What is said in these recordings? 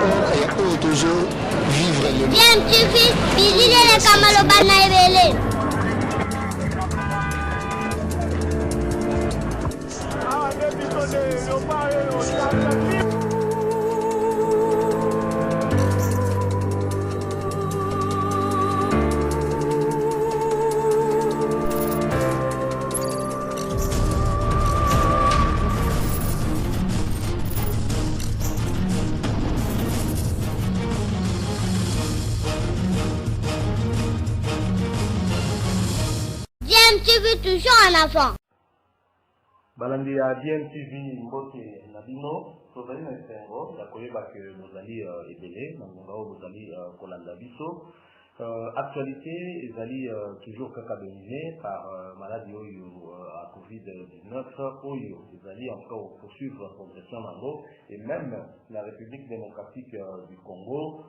oyo toujours vivre le bien tifi bilile kamalo bana ebele TV toujours en avant. Balandi à DMTV Mbote Nabino, Tozali na Sengo, la koyeba que nous allons ébélé, nous allons Kolanda Biso. Actualité, ils allaient toujours cacadonisés par maladie à Covid-19, ils allaient encore poursuivre la progression en gros, et même la République démocratique du Congo,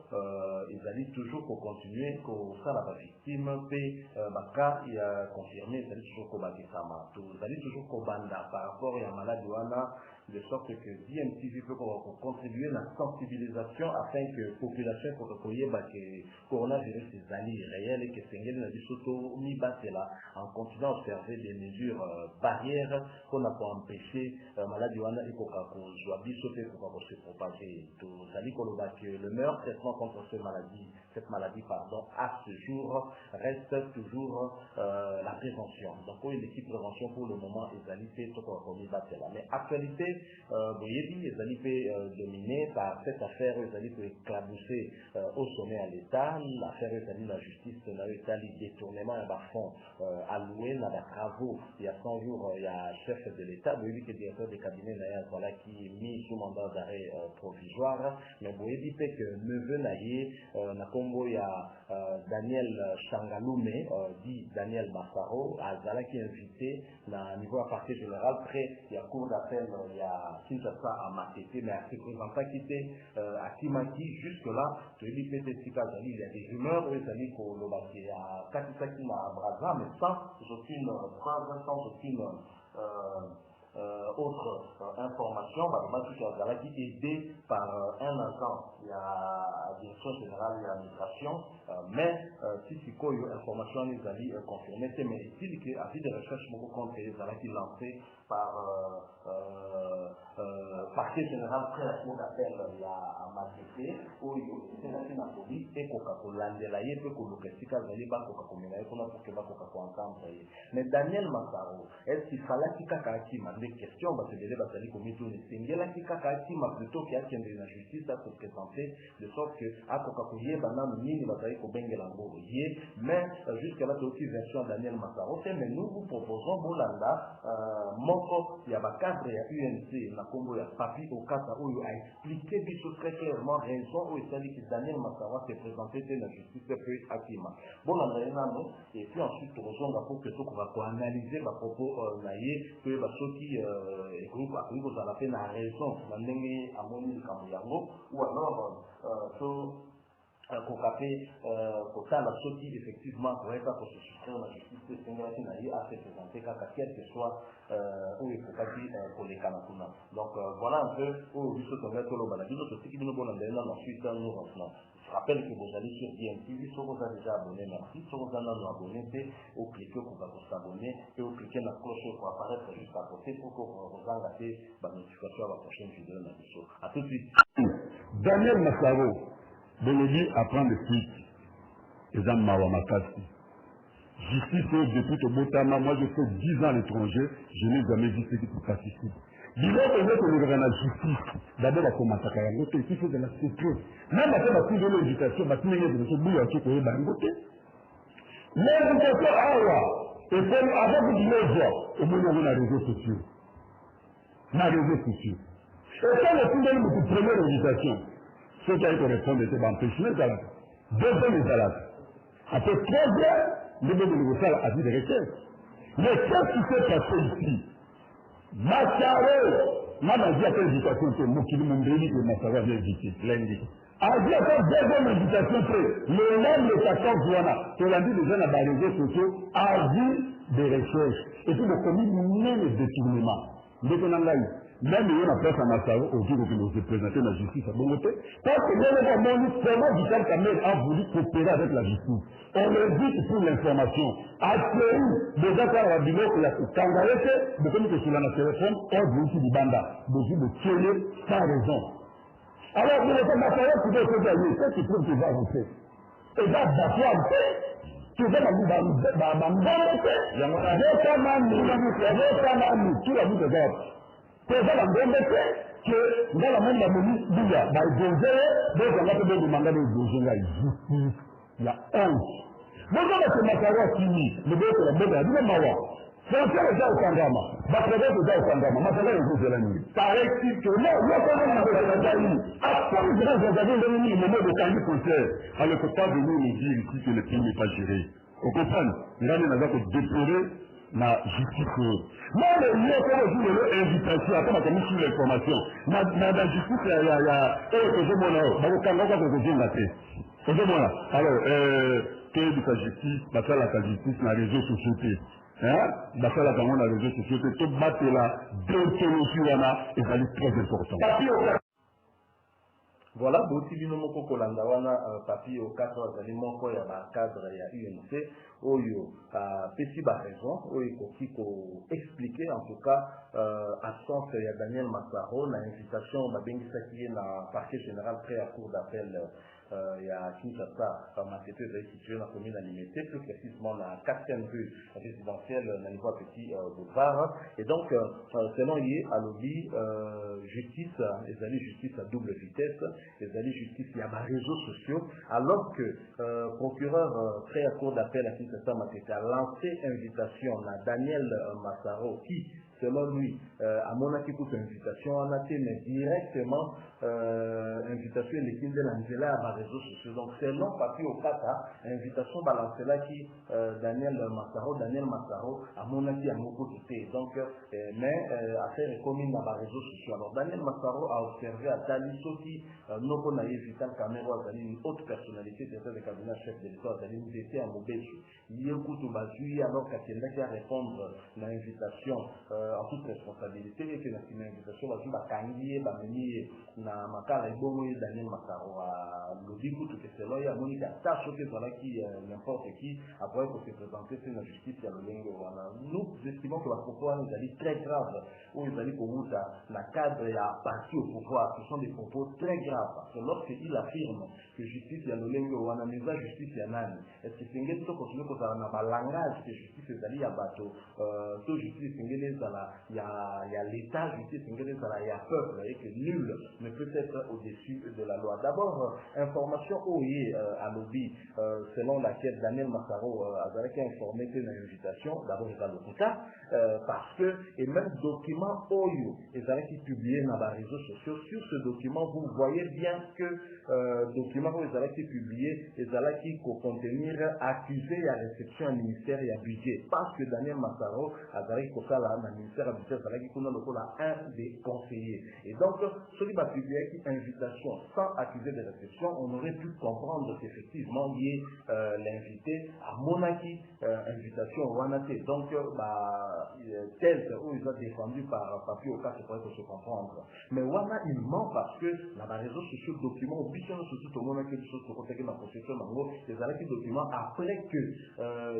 ils allaient toujours continuer pour faire la victime, puis Baka, il a confirmé, ils allaient toujours Kobakisama, ils allaient toujours Kobanda par rapport à la maladie de sorte que DMTV peut contribuer à la sensibilisation afin que la population que coronavirus est allié réel et que Sengel n'a dit surtout mis là en continuant à observer des mesures barrières qu'on a pour empêcher la maladie et pour se propager. Que le meilleur traitement contre cette maladie à ce jour reste toujours la prévention. Donc l'équipe prévention pour le moment est allée là. Mais actualité Boyebi, les alliés dominés par cette affaire, les alliés éclabousser au sommet à l'État, l'affaire de la justice, l'État, les détournements à fonds alloués dans les travaux. Il y a 100 jours, il y a un chef de l'État, Boyebi qui est directeur des cabinets voilà, qui est mis sous mandat d'arrêt provisoire. Mais Boyebi fait que neveu naïe, Nakombo, il y a Daniel Changaloume, dit Daniel Massaro, Azala qui est invité à niveau à partir général, près, il y a cours d'appel, il y a Kinshasa à Matete, mais à ce représentant qui était à Kimaki, jusque-là, il y a des rumeurs, il y a Katisaki à Brazza, mais sans aucune preuve, sans aucune autre information, qui est aidé par un agent, il y a la direction générale de l'administration, mais si c'est quoi information les amis confirmée, mais il y a des recherches beaucoup contre les amis qui lancées par parquet général très la cour d'appel à Matete, où il y a une police et Coca-Cola, l'andelaye peut Kolokesika, Zali Bako Kakomela, pour que Bako Kakoensemble. Mais Daniel Massaro, est-ce qu'il fallait qu'il y ait des questions, parce que les Basali Komito ne s'engagent qu'il y ait plutôt qu'il y ait la justice à se présenter, de sorte que à Coca-Cola, Banam, Nini, Basali Kobengelango, mais jusqu'à là, c'est aussi version Daniel Massaro, mais nous vous proposons Bolanda, il y a un cadre, il y a UNC, la Congo, il y a Papi au Kata, où il a expliqué très clairement raison où il s'est dit que Daniel Massaro s'est présenté dans la justice de Akima. Bon, et puis ensuite, pour que tout va analyser les propos naïfs, que ceux qui groupe à groupe, à la peine à raison, à Moni Kambiango, ou alors, pour ça, la sortie effectivement pourrait pas se soustraire à la justice de Sénégal à se présenter quel que soit où il faut pas dire pour les Kanakuna. Donc voilà un peu où il se trouve tout le baladi. Nous aussi qui nous bon ensuite nous revenons. Je rappelle que vous allez sur DMTV, si vous avez déjà abonné, merci. Si vous avez abonné, vous cliquez pour vous abonner et vous cliquez la cloche pour apparaître juste à côté pour que vous engagez la notification à la prochaine vidéo. À tout de suite. Daniel Massaro. Bologui apprend le suite. Et dans Mawamakasi. Justice depuis que Botama, moi j'ai fait 10 ans à l'étranger, je n'ai jamais vu ce qui se passe ici. Disons que nous avons la justice. D'abord, la commence à faire un côté, il faut de la sécurité. Même après la prise de l'éducation, la prise de l'éducation, la prise de l'éducation, l'éducation, et comme avant que tu le vois, au moins on a les réseaux sociaux. On a les réseaux sociaux. Et quand le plus de première éducation, ceux qui ont été répondre étaient empêchés de salade. Deuxième salade. Après 3 heures, le nouveau a dit des requêtes. Mais qu'est-ce qui s'est passé ici? Massaro, madame dit après l'éducation, c'est Mokili Mondeli que Massaro avait éduqué, lundi. A dit après deuxième éducation, c'est le même de 14 Zouana, que lundi les gens dans les réseaux sociaux, a vu des recherches. Et puis le commis même détournement. Maintenant, même il y a une place à Massaro, au jour où nous se présenter la justice à Bongoté, parce que nous, vraiment Vital Kamel a voulu coopérer avec la justice. On le dit pour l'information. À Théou, déjà quand on a dit que Kangarete, de comme que sur la téléphone, on dit du banda, de tuer sans raison. Alors, vous avez Massaro qui doit se gagner, c'est ce qui prouve qu'il va avancer. Et là, d'abord, tu vas nous alors que pas venir nous dire ici que le pays n'est pas géré. Vous comprenez? Nous avons déplorer la justice. Moi, le lieu comme je vous l'ai invitation, après ma commission sur l'information, la justice, il y a alors, que de la justice, la justice, la réseau société. D'accord, la réseau société, tout battre là, deux solutions là, et ça est très important. Voilà, beaucoup de gens qui ont papier au cadre de l'immense cadre de l'UNC, Oyo, petit raison, Oyo qui expliquer en tout cas, absence de Daniel Massaro, l'invitation de Bengisaki dans le parquet général près à cour d'appel. Il y a Kinshasa, Massete est situé dans la commune Limité, plus précisément dans la 4e rue résidentielle, dans le petit boulevard. Et donc, selon lui, à l'objet, justice, les alliés justice à double vitesse, les alliés justice, il y a des réseaux sociaux, alors que procureur près à cour d'appel à Kinshasa, Massete a lancé invitation à Daniel Massaro, qui, selon lui, à mon avis, pour invitation, on a été, mais directement, invitation, l'équipe de l'Angela à réseaux sociaux. Donc, selon papier au Kata, invitation balancée là qui, Daniel Massaro, à mon avis, à mon côté. Donc, mais, affaire est commune dans les réseaux sociaux. Alors, Daniel Massaro a observé à Taliso qui, non qu'on a Vital Kamero, une haute personnalité, c'est le cabinet chef de l'État, nous était à Mobesu. Il y a un coup de bazui, alors qu'Akenda qui a répondre à l'invitation, en toute responsabilité, et que l'invitation va jouer à Kangi, à Meni, à Makala, et bon, Daniel Massaro, à l'Odikou, tout ce là, il y a Monica, tâche que voilà qui, n'importe qui, après, pour se présenter, c'est la justice, il y a le lingue, voilà. Nous estimons que la propos nous allait très grave, où ils allaient pour vous, la cadre et à partir au pouvoir, ce sont des propos très graves, parce que lorsqu'il affirme que justice, il y a le lingue, voilà, mais la justice, il y a nani. Est-ce que c'est un gars qui continue à avoir un langage que justice, c'est allé à bateau, tout justice, c'est il y a l'État, justice, il y a peuple, et que nul ne peut être au-dessus de la loi. D'abord, information OIE à lobby, selon laquelle Daniel Massaro a informé que l'invitation, d'abord, c'est à l'hôpital, parce que, et même document OIO, ils ont publié dans les réseaux sociaux. Sur ce document, vous voyez bien que document où ils ont été publiés, ils ont contenir accusé et à réception au ministère et à budget. Parce que Daniel Massaro a dit que ça, là, le ministère a budget, il a un des conseillers. Et donc, celui qui a publié une invitation sans accusé de réception, on aurait pu comprendre qu'effectivement, il y a l'invité à Monaki, invitation au Wanaté. Donc, thèse où ils ont défendu par papier au cas, c'est pour se comprendre. Mais Wana, il ment parce que dans les réseaux sociaux, documents, au bichon, surtout au Monaki, des choses pour protéger la constitution, en gros, les arrêtés documents après que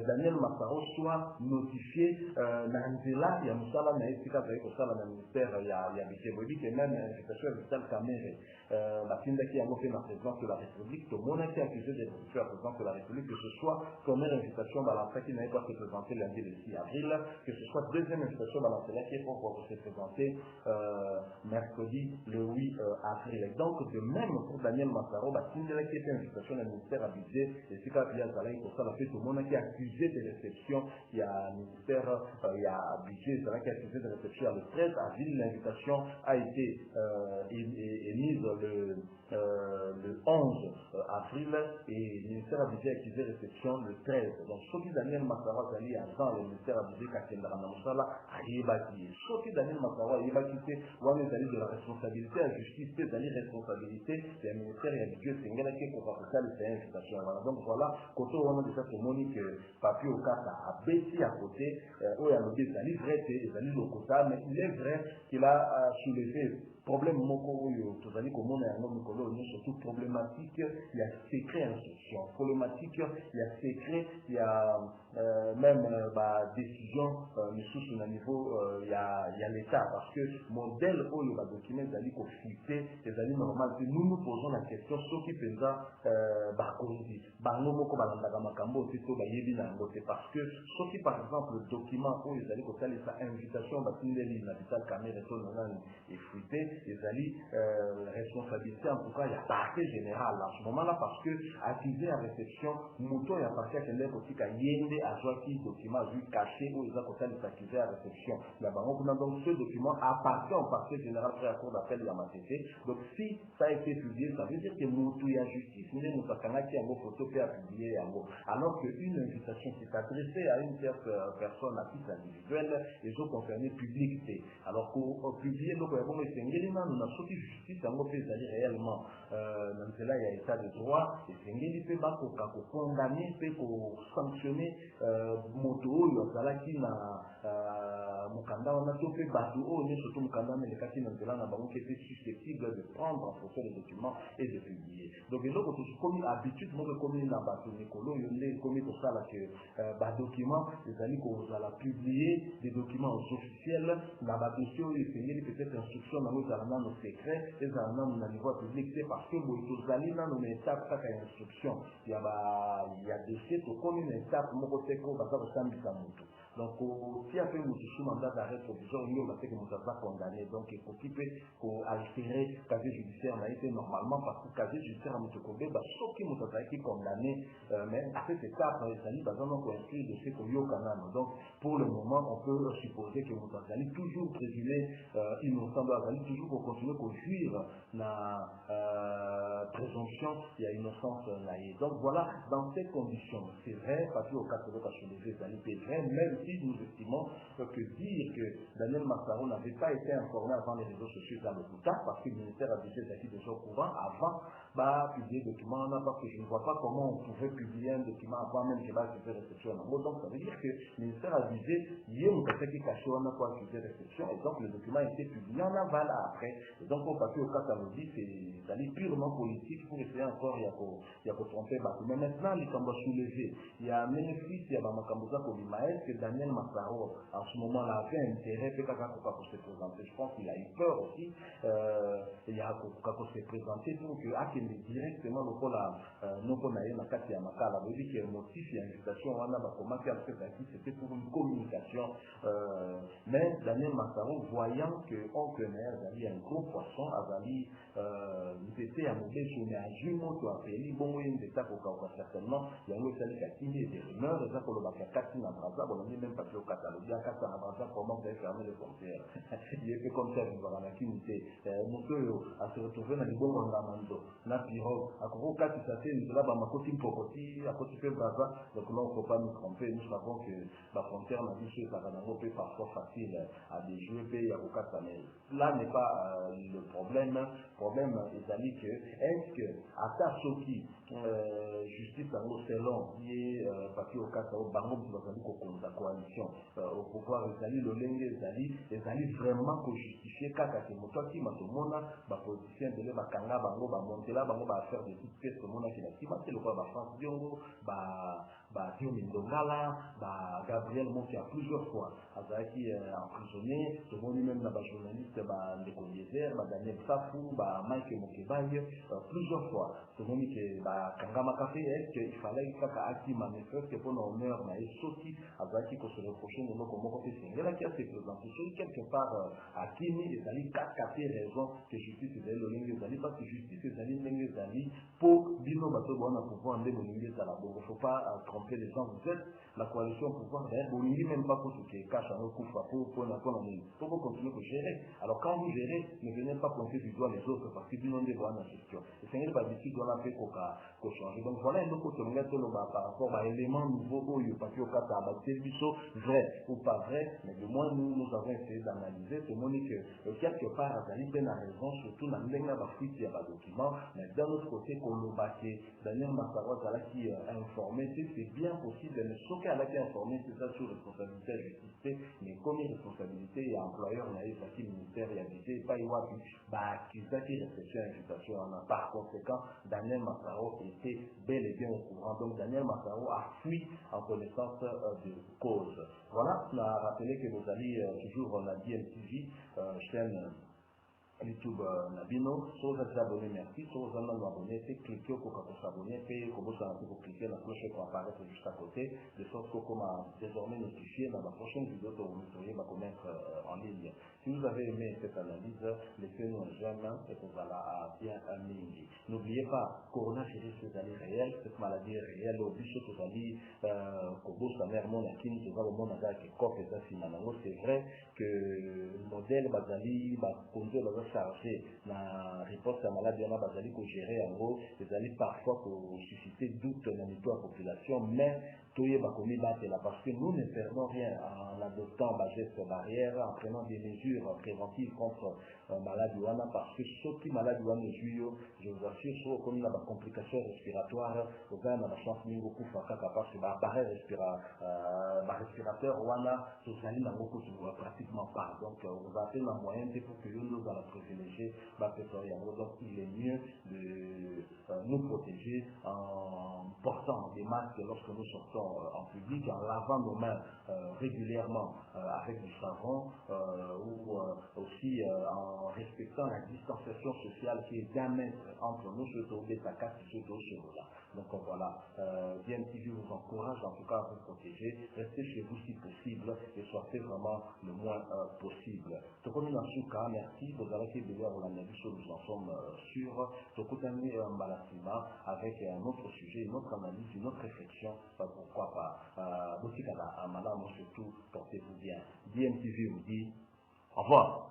Daniel Massaro soit notifié Nanzela, il y a Moussala, mais il y a le ministère, il y a Bichéboli, qui est même invitation à Vital Kamere. La fin qui a fait la présidence de la République, tout le monde a été accusé d'être la présidence de la République, que ce soit première invitation à l'entrée qui n'avait pas se présenter lundi le 6 avril, que ce soit deuxième invitation à l'entrée qui est pour se présenter mercredi le 8 avril. Et donc, de même pour Daniel Massaro, qui a été invitation au ministère à budget, et c'est quand il y a Zalaï, pour ça, tout le monde a été accusé de réception, il y a un ministère, il y a budget, Zalaï qui a accusé de réception le 13 avril, l'invitation a été émise le 11 avril et le ministère a budget accusé réception le 13. Donc, ce qui Daniel Massaro Zali avant le ministère a budget Kakendra Namusala a yébaki. Ce qui Daniel Massaro a yébaki, c'est Ouane Zali de la responsabilité à justice, c'est Zali responsabilité du ministère et à budget Sengela qui est pour faire les invitations. Donc, voilà, côté on a déjà Monique Papi Okata a baissé à côté, où il y a le Zali vrai, c'est Zali Lokota, mais il est vrai qu'il a soulevé problème moko oyo tozali komona yango mikolo ni surtout problématique il y a secret instruction problématique il y a secret il y a même décision sous na niveau il y a l'état parce que modèle oyo ba document zali ko fixer ezali normal que nous posons la question ce qui penza ba kondi bango moko balandaka makambo to ba yebi na ngo c'est parce que ce qui par exemple le document oyo zali ko salisa invitation ba tindeli na vital caméra to nana et fuité les responsabilité en tout cas il y a partie générale en ce moment là parce que accusé à réception moto il y a partie à quelqu'un aussi qui a yende à joie qui document vu caché où ils ont côté les accusés à réception il y a donc ce document appartient au parquet général près à cour d'appel de la MATT donc si ça a été publié ça veut dire que moto il y a justice mais nous avons qui a une photo qui a publié alors qu'une invitation qui est adressée à une personne à titre individuel les autres concernés publics alors qu'au publié donc nous avons sorti justice en fait réellement dans cela il y a état de droit et c'est ngeli peut pas condamner peut sanctionner moto yo sala qui na mukanda on a tout fait bateau on est surtout mukanda mais les cas qui dans cela na bango qui était susceptible de prendre en photo les documents et de publier donc les autres comme habitude nous comme na bateau Nicolo yo ndé comme pour ça là que document les amis qu'on va publier des documents officiels na bateau et c'est ngeli peut-être instruction dans nos secrets et dans le niveau public c'est parce que nous allons dans une étape ça une instruction il y a des sites comme une étape mon côté qu'on va faire ça donc si après nous sous mandat d'arrêt provisoire nous on va que nous va condamner donc il faut qu'il peut altérer casier judiciaire a été normalement parce que casier judiciaire nous combien sauf qui nous a été condamné mais à cette étape les amis dans un inscrit de ce qu'on y canal donc pour le moment on peut supposer que nous allons toujours présumé innocent toujours pour continuer à jouir la présomption il y a innocence donc voilà dans ces conditions c'est vrai parce que au cas de c'est vrai même si nous estimons que dire que Daniel Massaro n'avait pas été informé avant les réseaux sociaux dans le tout parce que le ministère a déjà été déjà au courant avant publier des documents parce que je ne vois pas comment on pouvait publier un document avant même que va faire réception donc ça veut dire que le ministère a visé il y a une personne qui est cachée on a pas accusé réception et donc le document a été publié en aval après et donc au papier au cas ça nous dit c'est purement politique pour essayer encore il y a pour tromper mais maintenant il semble soulever il y a un bénéfice il y a Makamboza Kolima est-ce que Daniel Massaro en ce moment là avait intérêt pour se présenter je pense qu'il a eu peur aussi il y a pour se présenter pour que directement le pôle non qu'on a eu la carte à Makala veut dire qu'il y a un motif il y a une invitation on a comment c'était pour une communication mais Daniel Massaro voyant que oncle Maire il y a un gros poisson Azali il était à mauvais journée à jumeau tu as fait bon oui une étape au certainement il y a un autre qui a des rumeurs et ça pour le bakakati na braza on dit même pas au catalogue il y a quatre na braza comment vous avez fermé les frontières il est fait comme ça vous voilà qui n'était moto à se retrouver dans les bons mandamento na pirogue à gros cas ça fait une là ma côté pokoti à côté fait braza donc là on faut pas nous tromper nous savons que la frontière n'a dit que ça va peut parfois facile à déjouer pays à Okata mais là n'est pas le problème est d'aller que est-ce que à ta soki justice en selon qui est papier au cas au bango de la coalition au pouvoir ezali lolenge ezali vraiment pour justifier kaka que moto qui matomona ba politicien de le bakanga bango ba montela bango ba faire des petites pièces mona qui la tima c'est le quoi ba France Diongo ba Dio Mindongala ba Gabriel Monti a plusieurs fois azaki emprisonné tout le monde même na ba journaliste ba Ndeko Yezer ba Daniel Safou ba Mike Mokebaye plusieurs fois tout le monde qui ba Kangama Café est qu'il fallait kaka aki manifeste pour l'honneur na esoti azaki ko se reprocher de comment côté Singela qui a se présenté quelque part à Kini et d'aller quatre raisons que justice est le lingue d'aller parce que justice est ezali ndenge ezali po bino bato bona pouvoir nde bolingi ezala bongo. Faut pas tromper les gens. Vous êtes la coalition au pouvoir, d'ailleurs bolingi même pas kosuke cache en kufa pour nini. Faut qu'on continue de gérer. Alors quand vous gérez, ne venez pas pointer du doigt les autres parce que bino nde bona gestion. Et c'est pas d'habitude on a fait qu'on change. Donc voilà un autre côté par rapport à l'élément nouveau parce que au cas vrai ou pas vrai, mais du moins nous avons essayé d'analyser ce monique quelque part Azali Ben a raison, surtout dans l'enga bafouille il y a pas document, mais d'un autre côté qu'on le baquet, Daniel Massaro qui est informé, c'est bien possible, mais ce qu'elle a été informé, c'est ça sur responsabilité à justice, mais comme responsabilité et employeur n'a eu pas ministère et habité, pas y avoir qui réfléchit à l'invitation. Par conséquent, Daniel Massaro était bel et bien au courant. Donc Daniel Massaro a fui en connaissance de cause. Voilà, on a rappelé que nous allions toujours la DMTV, chaîne YouTube Nabino, sur vous abonné, merci, sur vous abonné, c'est cliquer pour s'abonner, et pour vous cliquer la cloche pour apparaître juste à côté, de sorte que comme désormais notifié dans la prochaine vidéo que vous pourriez mettre en ligne. Si vous avez aimé cette analyse, laissez-nous un j'aime et vous allez à bien amis. N'oubliez pas, coronavirus c'est allé réel, cette maladie est réelle, au but que vous allez Kobo sa mère mon akin, tu vas le monde avec coq et ça c'est vrai que le modèle Bazali va conduire le chargé la réponse à la maladie on a Bazali pour gérer en gros, vous allez parfois pour susciter doute dans la population, mais tout est là parce que nous ne perdons rien en adoptant la geste barrière, en prenant des mesures préventives contre maladie ouana parce que ceux qui malades ouana je vous assure, soit comme il y a des complications respiratoires, vous avez la chance de beaucoup faire parce que l'appareil respirateur ouana, vous allez dans beaucoup pratiquement pas. Donc vous avez la moyenne pour que nous allons privilégier donc il est mieux de nous protéger en portant des masques lorsque nous sortons en public, en lavant nos mains régulièrement avec du savon ou aussi en respectant la distanciation sociale qui est d'un mètre entre nous, surtout des saccades, surtout chez nous là. Donc voilà, DMTV vous encourage en tout cas à vous protéger, restez chez vous si possible et sortez vraiment le moins possible. Merci, vous avez été bien au nous en sommes sûrs. Avec un autre sujet, une autre analyse, une autre réflexion, pourquoi pas. Surtout, portez-vous bien. DMTV vous dit au revoir.